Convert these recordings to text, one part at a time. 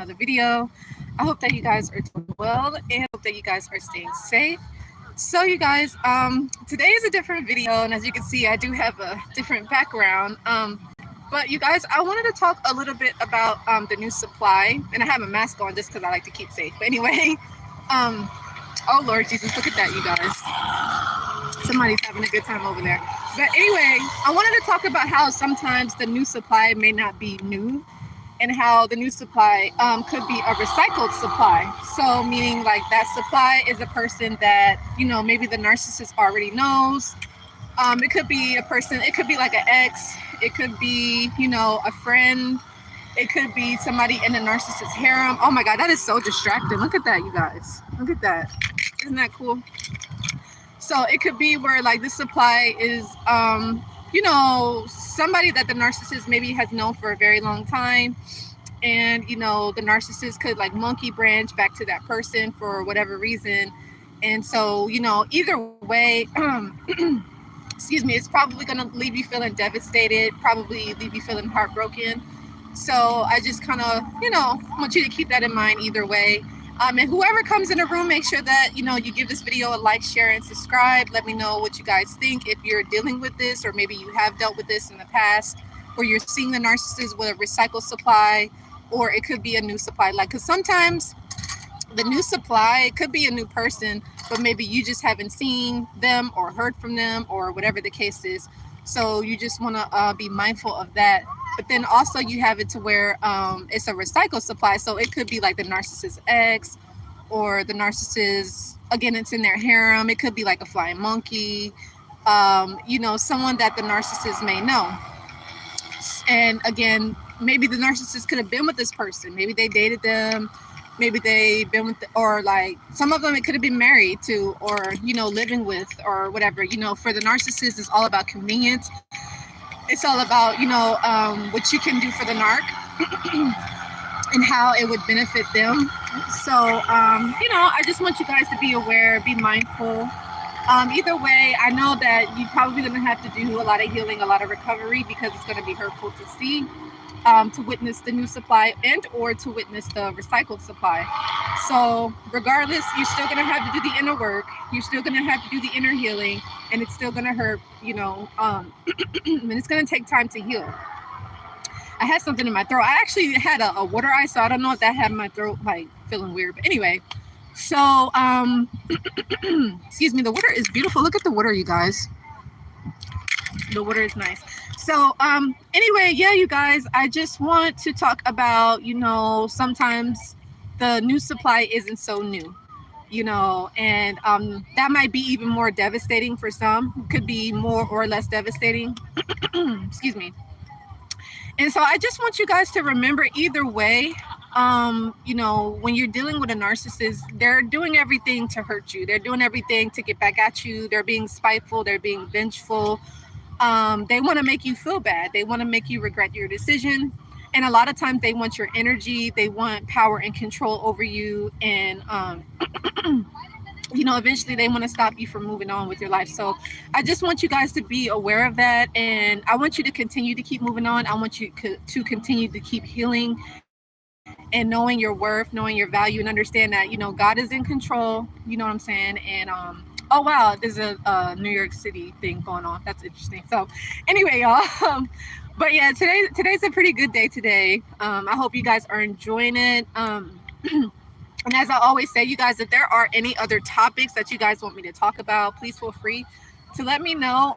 another video. I hope that you guys are doing well and hope that you guys are staying safe. So you guys, today is a different video, and as you can see, I do have a different background. But you guys, I wanted to talk a little bit about the new supply, and I have a mask on just because I like to keep safe. But anyway, oh Lord Jesus, look at that, you guys. Somebody's having a good time over there. But anyway, I wanted to talk about how sometimes the new supply may not be new, and how the new supply could be a recycled supply. So meaning like that supply is a person that, you know, maybe the narcissist already knows. It could be a person, it could be like an ex, it could be, you know, a friend, it could be somebody in the narcissist harem. Oh my God, that is so distracting. Look at that, you guys. Look at that. Isn't that cool? So it could be where like this supply is, you know, somebody that the narcissist maybe has known for a very long time. And, you know, the narcissist could like monkey branch back to that person for whatever reason. And so, you know, either way, excuse me, it's probably going to leave you feeling devastated, probably leave you feeling heartbroken. So I just kind of, you know, want you to keep that in mind either way. And whoever comes in the room, make sure that, you know, you give this video a like, share, and subscribe. Let me know what you guys think if you're dealing with this, or maybe you have dealt with this in the past, or you're seeing the narcissist with a recycled supply, or it could be a new supply. Like, because sometimes the new supply, it could be a new person, but maybe you just haven't seen them or heard from them or whatever the case is. So you just want to be mindful of that. But then also you have it to where it's a recycled supply. So it could be like the narcissist ex, or the narcissist, again, it's in their harem. It could be like a flying monkey, you know, someone that the narcissist may know. And again, maybe the narcissist could have been with this person. Maybe they dated them. Maybe they've been with, or like some of them, it could have been married to, or, you know, living with, or whatever. You know, for the narcissist, it's all about convenience. It's all about, you know, what you can do for the narc and how it would benefit them. So, you know, I just want you guys to be aware, be mindful. Either way, I know that you're probably going to have to do a lot of healing, a lot of recovery, because it's going to be hurtful to see, to witness the new supply and or to witness the recycled supply. So regardless, you're still going to have to do the inner work. You're still going to have to do the inner healing, and it's still going to hurt, you know, and it's going to take time to heal. I had something in my throat. I actually had a water ice, so I don't know if that had my throat like feeling weird. But anyway, so excuse me, the water is beautiful. Look at the water, you guys. The water is nice. So anyway, yeah, you guys, I just want to talk about, you know, sometimes the new supply isn't so new, you know, and that might be even more devastating for some. Could be more or less devastating. Excuse me. And so I just want you guys to remember, either way, you know, when you're dealing with a narcissist, they're doing everything to hurt you. They're doing everything to get back at you. They're being spiteful. They're being vengeful. They want to make you feel bad. They want to make you regret your decision. And a lot of times they want your energy. They want power and control over you. And, you know, eventually they want to stop you from moving on with your life. So I just want you guys to be aware of that. And I want you to continue to keep moving on. I want you to continue to keep healing and knowing your worth, knowing your value, and understand that, you know, God is in control. You know what I'm saying? And, oh, wow, there's a New York City thing going on. That's interesting. So anyway, y'all, but yeah, today's a pretty good day today. I hope you guys are enjoying it. And as I always say, you guys, if there are any other topics that you guys want me to talk about, please feel free to let me know.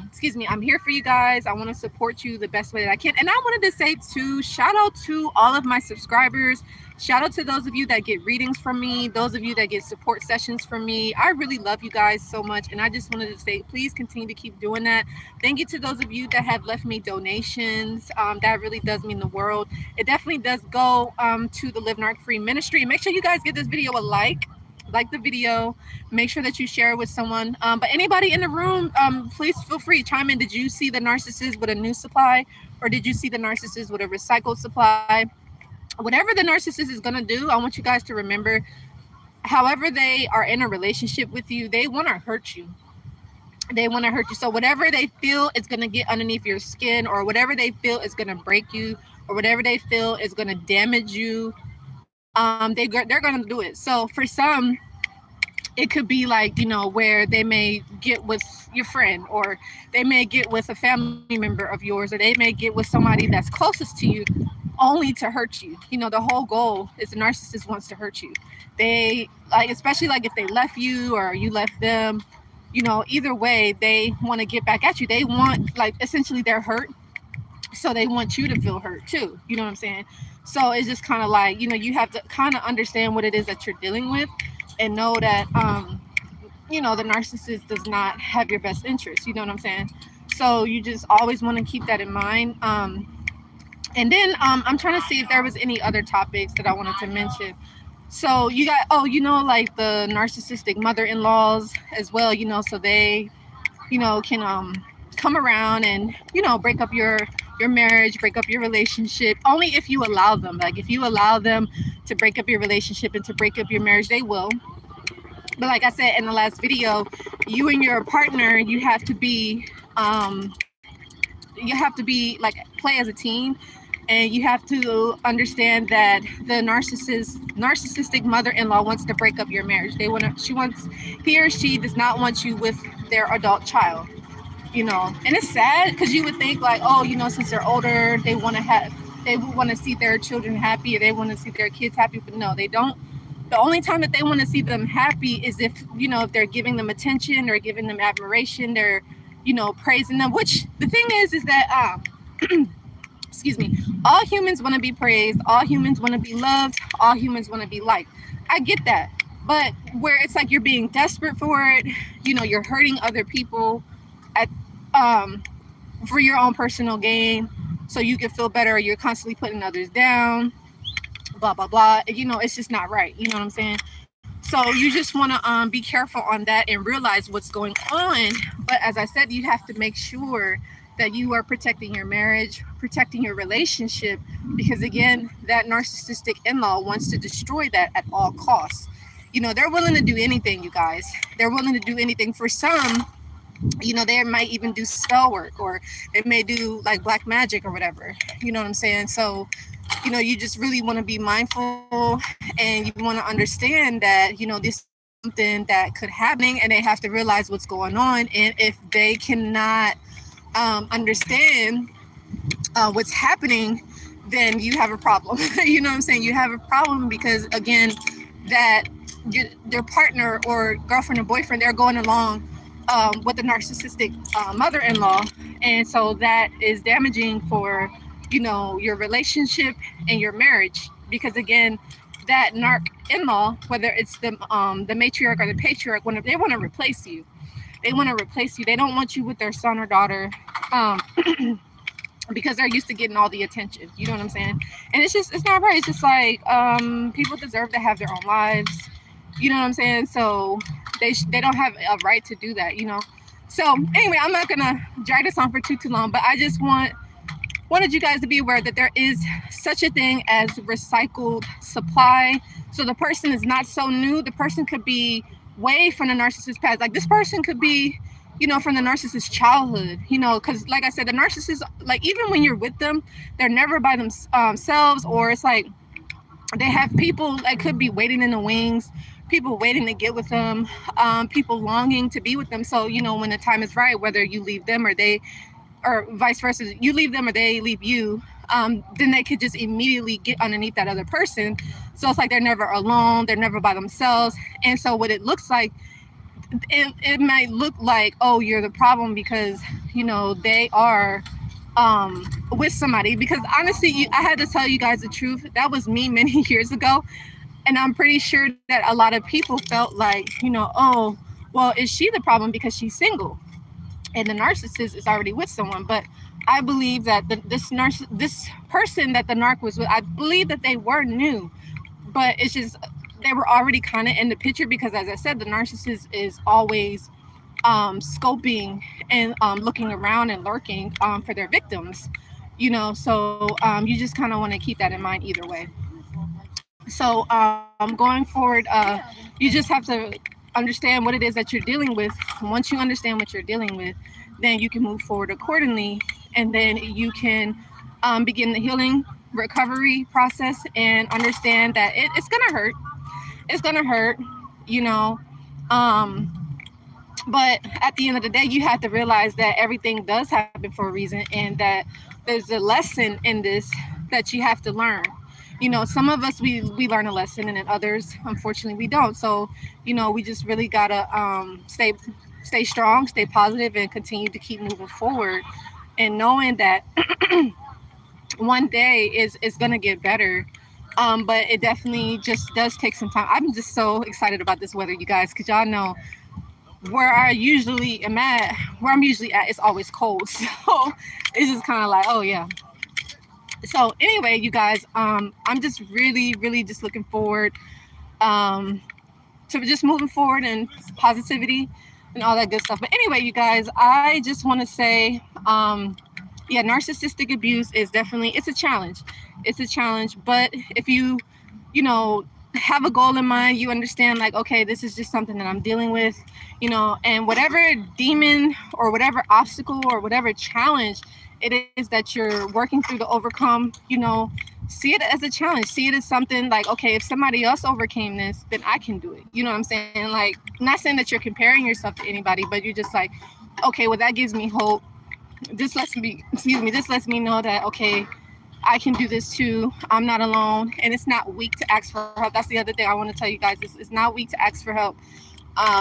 Excuse me, I'm here for you guys. I want to support you the best way that I can. And I wanted to say too, shout out to all of my subscribers. Shout out to those of you that get readings from me, those of you that get support sessions from me. I really love you guys so much. And I just wanted to say, please continue to keep doing that. Thank you to those of you that have left me donations. That really does mean the world. It definitely does go to the Live Narc Free Ministry. Make sure you guys give this video a like the video. Make sure that you share it with someone. But anybody in the room, please feel free to chime in. Did you see the narcissist with a new supply, or did you see the narcissist with a recycled supply? Whatever the narcissist is going to do, I want you guys to remember, however they are in a relationship with you, they want to hurt you. They want to hurt you. So whatever they feel is going to get underneath your skin, or whatever they feel is going to break you, or whatever they feel is going to damage you, they're going to do it. So for some, it could be like, where they may get with your friend, or they may get with a family member of yours, or they may get with somebody that's closest to you, only to hurt you. The whole goal is the narcissist wants to hurt you. They like, especially like if they left you or you left them, either way, they want to get back at you. They want, like, essentially they're hurt, so they want you to feel hurt too. You know what I'm saying? So it's just kind of like, you have to kind of understand what it is that you're dealing with, and know that the narcissist does not have your best interest. You know what I'm saying? So you just always want to keep that in mind. And then I'm trying to see if there was any other topics that I wanted to mention. So you got, like the narcissistic mother-in-laws as well, so they, can come around and, break up your marriage, break up your relationship, only if you allow them. Like, if you allow them to break up your relationship and to break up your marriage, they will. But like I said in the last video, you and your partner, you have to be like, play as a team, and you have to understand that the narcissistic mother-in-law wants to break up your marriage. He or she does not want you with their adult child. And it's sad, because you would think like, since they're older, they want to see their children happy, or they want to see their kids happy. But no, they don't. The only time that they want to see them happy is if they're giving them attention, or giving them admiration, they're, praising them. Which the thing is that, excuse me, all humans want to be praised, all humans want to be loved, all humans want to be liked. I get that. But where it's like you're being desperate for it, you're hurting other people for your own personal gain, so you can feel better, you're constantly putting others down, blah blah blah. It's just not right. You know what I'm saying? So you just want to be careful on that and realize what's going on. But as I said, you have to make sure that you are protecting your marriage, protecting your relationship, because again, that narcissistic in-law wants to destroy that at all costs. They're willing to do anything, you guys. They're willing to do anything. For some, they might even do spell work, or they may do like black magic or whatever. You know what I'm saying? So, you just really want to be mindful, and you want to understand that, this is something that could happen, and they have to realize what's going on. And if they cannot understand what's happening, then you have a problem. You know what I'm saying? You have a problem, because again, that your partner or girlfriend or boyfriend, they're going along with the narcissistic mother-in-law, and so that is damaging for your relationship and your marriage. Because again, that narc in-law, whether it's the matriarch or the patriarch, when they want to replace you, they don't want you with their son or daughter, because they're used to getting all the attention. You know what I'm saying? And it's not right. It's just like, people deserve to have their own lives. You know what I'm saying? So they don't have a right to do that, So anyway, I'm not gonna drag this on for too long, but I just wanted you guys to be aware that there is such a thing as recycled supply. So the person is not so new. The person could be way from the narcissist past. Like, this person could be, from the narcissist childhood, because like I said, the narcissist, like, even when you're with them, they're never by themselves, or it's like they have people that could be waiting in the wings, people waiting to get with them, people longing to be with them. So, when the time is right, whether you leave them or vice versa, you leave them or they leave you, then they could just immediately get underneath that other person. So it's like they're never alone, they're never by themselves. And so what it looks like, it might look like, oh, you're the problem because, they are with somebody. Because honestly, I had to tell you guys the truth. That was me many years ago. And I'm pretty sure that a lot of people felt like, oh, well, is she the problem because she's single and the narcissist is already with someone? But I believe that this person that the narc was with, I believe that they were new, but it's just, they were already kind of in the picture, because as I said, the narcissist is always scoping and looking around and lurking for their victims, so you just kind of want to keep that in mind either way. So going forward, you just have to understand what it is that you're dealing with. Once you understand what you're dealing with, then you can move forward accordingly, and then you can begin the healing recovery process and understand that it's gonna hurt. It's gonna hurt, you know. Um, but at the end of the day, you have to realize that everything does happen for a reason, and that there's a lesson in this that you have to learn. You know, some of us we learn a lesson, and then others, unfortunately, we don't. So, you know, we just really gotta stay strong, stay positive, and continue to keep moving forward, and knowing that one day is gonna get better. But it definitely just does take some time. I'm just so excited about this weather, you guys, because y'all know where I'm usually at, it's always cold. So it's just kind of like, oh yeah. So anyway, you guys, I'm just really just looking forward to just moving forward and positivity and all that good stuff. But anyway, you guys, I just want to say, yeah, narcissistic abuse is definitely, it's a challenge. It's a challenge. But if you know, have a goal in mind, you understand like, okay, this is just something that I'm dealing with, you know, and whatever demon or whatever obstacle or whatever challenge it is that you're working through to overcome, you know, see it as a challenge. See it as something like, okay, if somebody else overcame this, then I can do it. You know what I'm saying? Like, not saying that you're comparing yourself to anybody, but you're just like, okay, well, that gives me hope. This lets me know that, okay, I can do this too. I'm not alone. And it's not weak to ask for help. That's the other thing I want to tell you guys. It's not weak to ask for help.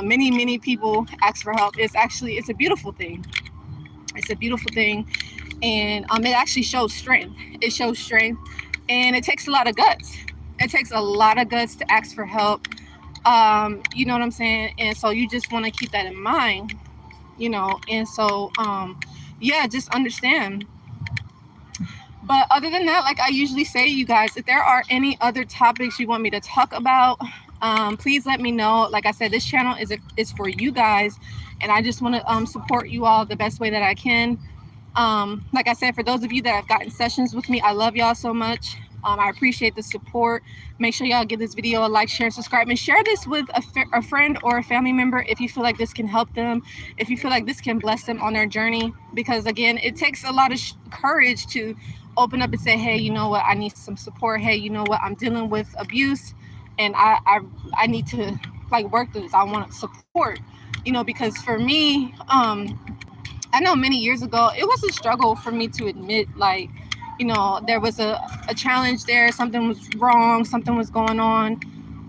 Many people ask for help. It's a beautiful thing. It's a beautiful thing. And it actually shows strength. It shows strength. And it takes a lot of guts. It takes a lot of guts to ask for help. You know what I'm saying? And so you just want to keep that in mind, you know. And so, yeah, just understand. But other than that, like I usually say, you guys, if there are any other topics you want me to talk about, please let me know. Like I said, this channel is for you guys, and I just want to support you all the best way that I can. Like I said, for those of you that have gotten sessions with me, I love y'all so much. I appreciate the support. Make sure y'all give this video a like, share, and subscribe, and share this with a friend or a family member if you feel like this can help them, if you feel like this can bless them on their journey. Because again, it takes a lot of courage to open up and say, hey, you know what, I need some support. Hey, you know what, I'm dealing with abuse, and I need to like work through this. I want support, you know, because for me, I know many years ago, it was a struggle for me to admit, like, you know, there was a challenge there, something was wrong, something was going on,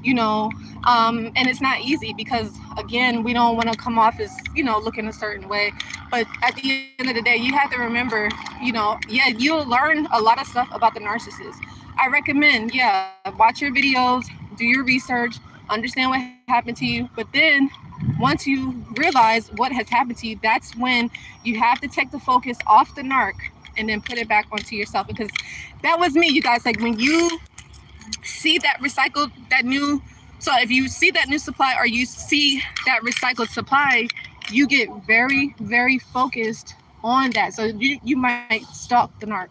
you know, and it's not easy because, again, we don't want to come off as, you know, looking a certain way. But at the end of the day, you have to remember, you know, yeah, you'll learn a lot of stuff about the narcissist. I recommend, yeah, watch your videos, do your research, understand what happened to you. But then once you realize what has happened to you, that's when you have to take the focus off the narc and then put it back onto yourself. Because that was me, you guys. Like, when you see that recycled, so if you see that new supply or you see that recycled supply, you get very focused on that. So you might stalk the narc.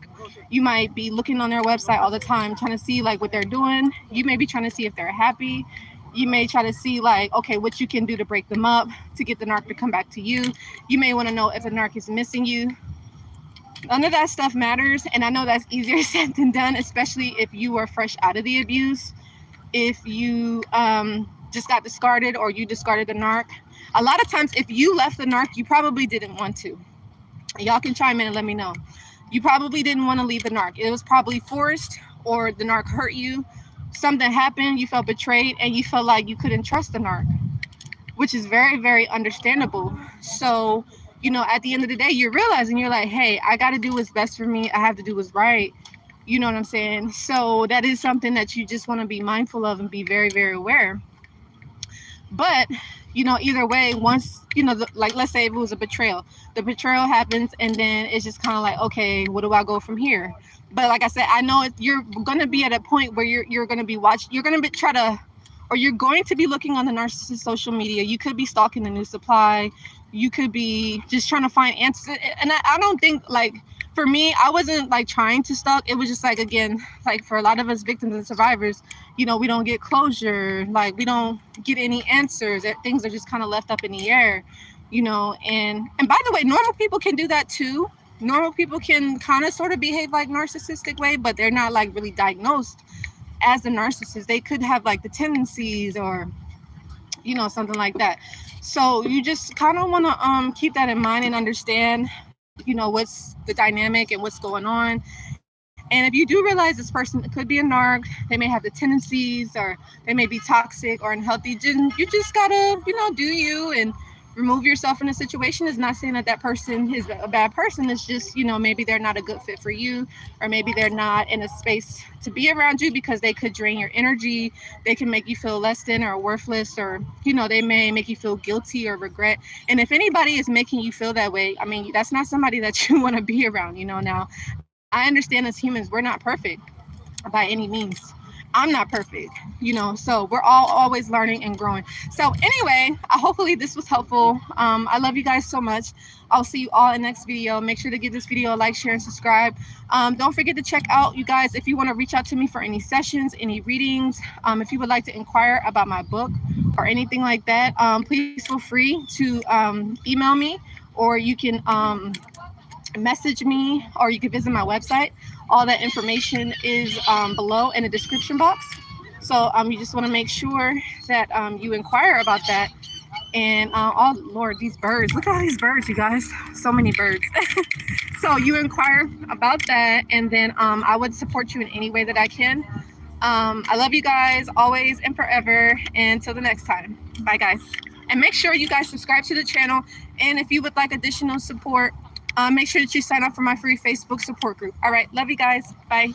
You might be looking on their website all the time, trying to see like what they're doing. You may be trying to see if they're happy. You may try to see like, okay, what you can do to break them up, to get the narc to come back to you. You may want to know if the narc is missing you. None of that stuff matters. And I know that's easier said than done, especially if you are fresh out of the abuse. If you just got discarded or you discarded the narc. A lot of times, if you left the narc, you probably didn't want to. Y'all can chime in and let me know. You probably didn't want to leave the narc. It was probably forced, or the narc hurt you. Something happened, you felt betrayed, and you felt like you couldn't trust the narc, which is very understandable. So, you know, at the end of the day, you're realizing, you're like, hey, I got to do what's best for me. I have to do what's right. You know what I'm saying? So that is something that you just want to be mindful of and be very aware. But, you know, either way, once, you know, like, let's say if it was a betrayal, the betrayal happens, and then it's just kind of like, okay, what do I go from here? But like I said, I know you're going to be at a point where you're going to be watching, you're going to you're going to be looking on the narcissist social media. You could be stalking the new supply. You could be just trying to find answers. And I don't think, like, for me, I wasn't like trying to stalk. It was just like, again, like for a lot of us victims and survivors, you know, we don't get closure. Like, we don't get any answers. Things are just kind of left up in the air, you know. And by the way, normal people can do that too. normal people can kind of sort of behave like narcissistic way, but they're not like really diagnosed as a narcissist. They could have like the tendencies or, you know, something like that. So you just kind of want to keep that in mind and understand, you know, what's the dynamic and what's going on. And if you do realize this person could be a narc, they may have the tendencies or they may be toxic or unhealthy, you just gotta, you know, do you and remove yourself in a situation. Is not saying that that person is a bad person. It's just, you know, maybe they're not a good fit for you, or maybe they're not in a space to be around you because they could drain your energy. They can make you feel less than or worthless, or, you know, they may make you feel guilty or regret. And if anybody is making you feel that way, I mean, that's not somebody that you want to be around, you know. Now, I understand as humans, we're not perfect by any means. I'm not perfect, you know, so we're all always learning and growing. So anyway, hopefully this was helpful. I love you guys so much. I'll see you all in the next video. Make sure to give this video a like, share, and subscribe. Don't forget to check out, you guys, if you want to reach out to me for any sessions, any readings, if you would like to inquire about my book or anything like that, please feel free to email me, or you can message me, or you can visit my website. All that information is below in the description box. So you just want to make sure that you inquire about that. And oh Lord, these birds, look at all these birds, you guys, so many birds. So you inquire about that, and then I would support you in any way that I can. I love you guys always and forever, and until the next time, bye guys. And make sure you guys subscribe to the channel, and if you would like additional support, make sure that you sign up for my free Facebook support group. All right, love you guys. Bye.